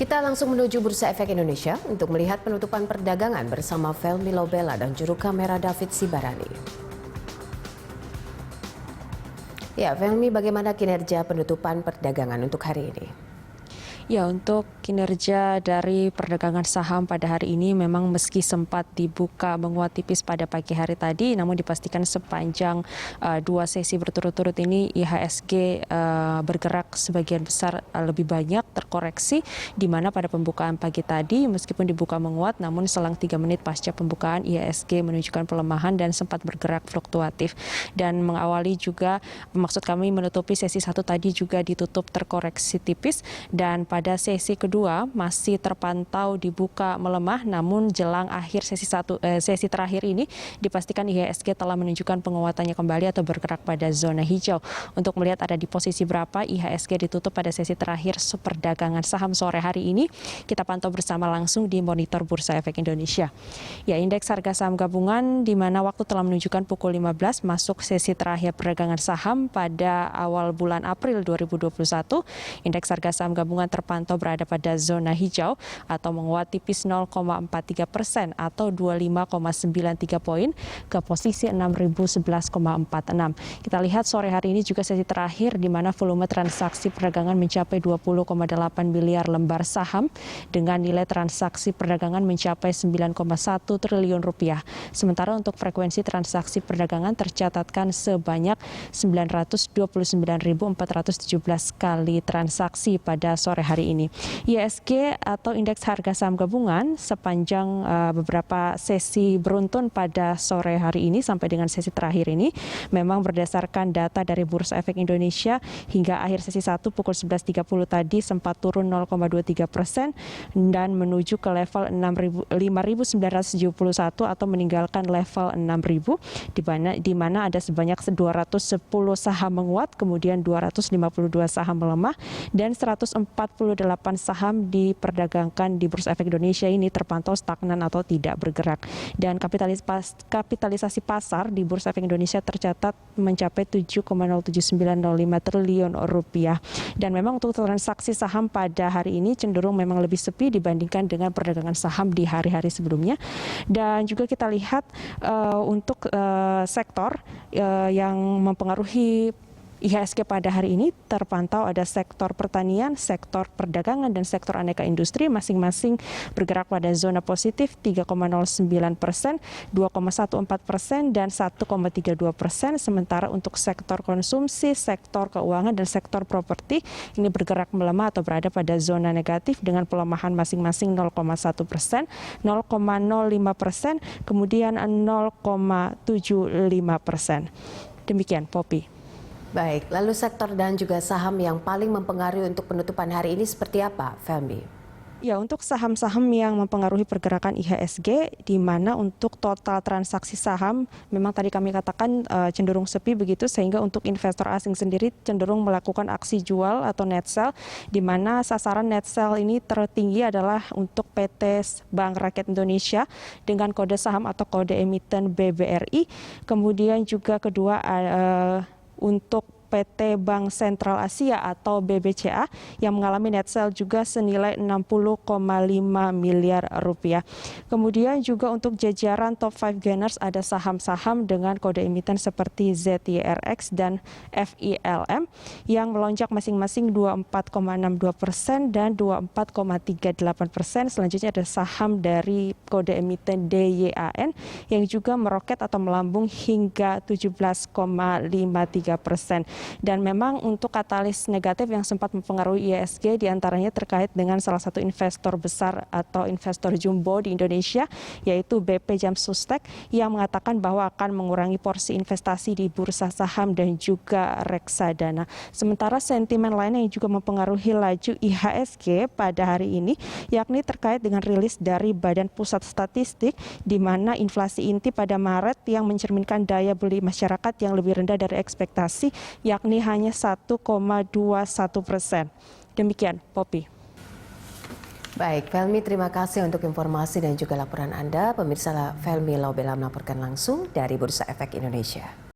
Kita langsung menuju Bursa Efek Indonesia untuk melihat penutupan perdagangan bersama Felmi Lobela dan juru kamera David Sibarani. Ya, Felmi, bagaimana kinerja penutupan perdagangan untuk hari ini? Ya, untuk kinerja dari perdagangan saham pada hari ini memang meski sempat dibuka menguat tipis pada pagi hari tadi, namun dipastikan sepanjang dua sesi berturut-turut ini IHSG bergerak sebagian besar lebih banyak terkoreksi, di mana pada pembukaan pagi tadi meskipun dibuka menguat, namun selang 3 menit pasca pembukaan IHSG menunjukkan pelemahan dan sempat bergerak fluktuatif. Dan mengawali juga, maksud kami menutupi sesi satu tadi juga ditutup terkoreksi tipis, dan pada sesi kedua masih terpantau dibuka melemah, namun jelang akhir sesi terakhir ini dipastikan IHSG telah menunjukkan penguatannya kembali atau bergerak pada zona hijau. Untuk melihat ada di posisi berapa IHSG ditutup pada sesi terakhir perdagangan saham sore hari ini, kita pantau bersama langsung di monitor Bursa Efek Indonesia. Ya, indeks harga saham gabungan di mana waktu telah menunjukkan pukul 15 masuk sesi terakhir perdagangan saham pada awal bulan April 2021. Indeks harga saham gabungan terpantau berada pada zona hijau atau menguat tipis 0,43% atau 25,93 poin ke posisi 6.011,46. Kita lihat sore hari ini juga sesi terakhir di mana volume transaksi perdagangan mencapai 20,8 miliar lembar saham dengan nilai transaksi perdagangan mencapai 9,1 triliun rupiah. Sementara untuk frekuensi transaksi perdagangan tercatatkan sebanyak 929.417 kali transaksi pada sore hari ini. IHSG atau indeks harga saham gabungan sepanjang beberapa sesi beruntun pada sore hari ini sampai dengan sesi terakhir ini memang berdasarkan data dari Bursa Efek Indonesia hingga akhir sesi 1 pukul 11.30 tadi sempat turun 0,23% dan menuju ke level 5.971 atau meninggalkan level 6.000 di mana ada sebanyak 210 saham menguat, kemudian 252 saham melemah dan 148 saham diperdagangkan di Bursa Efek Indonesia ini terpantau stagnan atau tidak bergerak. Dan kapitalisasi pasar di Bursa Efek Indonesia tercatat mencapai 7,07905 triliun rupiah. Dan memang untuk transaksi saham pada hari ini cenderung memang lebih sepi dibandingkan dengan perdagangan saham di hari-hari sebelumnya. Dan juga kita lihat untuk sektor yang mempengaruhi IHSG pada hari ini terpantau ada sektor pertanian, sektor perdagangan, dan sektor aneka industri masing-masing bergerak pada zona positif 3,09%, 2,14%, dan 1,32%. Sementara untuk sektor konsumsi, sektor keuangan, dan sektor properti ini bergerak melemah atau berada pada zona negatif dengan pelemahan masing-masing 0,1%, 0,05%, kemudian 0,75%. Demikian, Poppy. Baik, lalu sektor dan juga saham yang paling mempengaruhi untuk penutupan hari ini seperti apa, Felmi? Ya, untuk saham-saham yang mempengaruhi pergerakan IHSG, di mana untuk total transaksi saham memang tadi kami katakan cenderung sepi begitu, sehingga untuk investor asing sendiri cenderung melakukan aksi jual atau net sell, di mana sasaran net sell ini tertinggi adalah untuk PT Bank Rakyat Indonesia dengan kode saham atau kode emiten BBRI, kemudian juga kedua untuk PT Bank Sentral Asia atau BBCA yang mengalami net sell juga senilai 60,5 miliar rupiah. Kemudian juga untuk jajaran top 5 gainers ada saham-saham dengan kode emiten seperti ZYRX dan FILM yang melonjak masing-masing 24,62% dan 24,38%. Selanjutnya ada saham dari kode emiten DYAN yang juga meroket atau melambung hingga 17,53%. Dan memang untuk katalis negatif yang sempat mempengaruhi IHSG diantaranya terkait dengan salah satu investor besar atau investor jumbo di Indonesia, yaitu BP Jam Sustek yang mengatakan bahwa akan mengurangi porsi investasi di bursa saham dan juga reksadana. Sementara sentimen lain yang juga mempengaruhi laju IHSG pada hari ini yakni terkait dengan rilis dari Badan Pusat Statistik, di mana inflasi inti pada Maret yang mencerminkan daya beli masyarakat yang lebih rendah dari ekspektasi yakni hanya 1,21%. Demikian, Poppy. Baik, Felmi, terima kasih untuk informasi dan juga laporan Anda. Pemirsa, Felmi Lobela melaporkan langsung dari Bursa Efek Indonesia.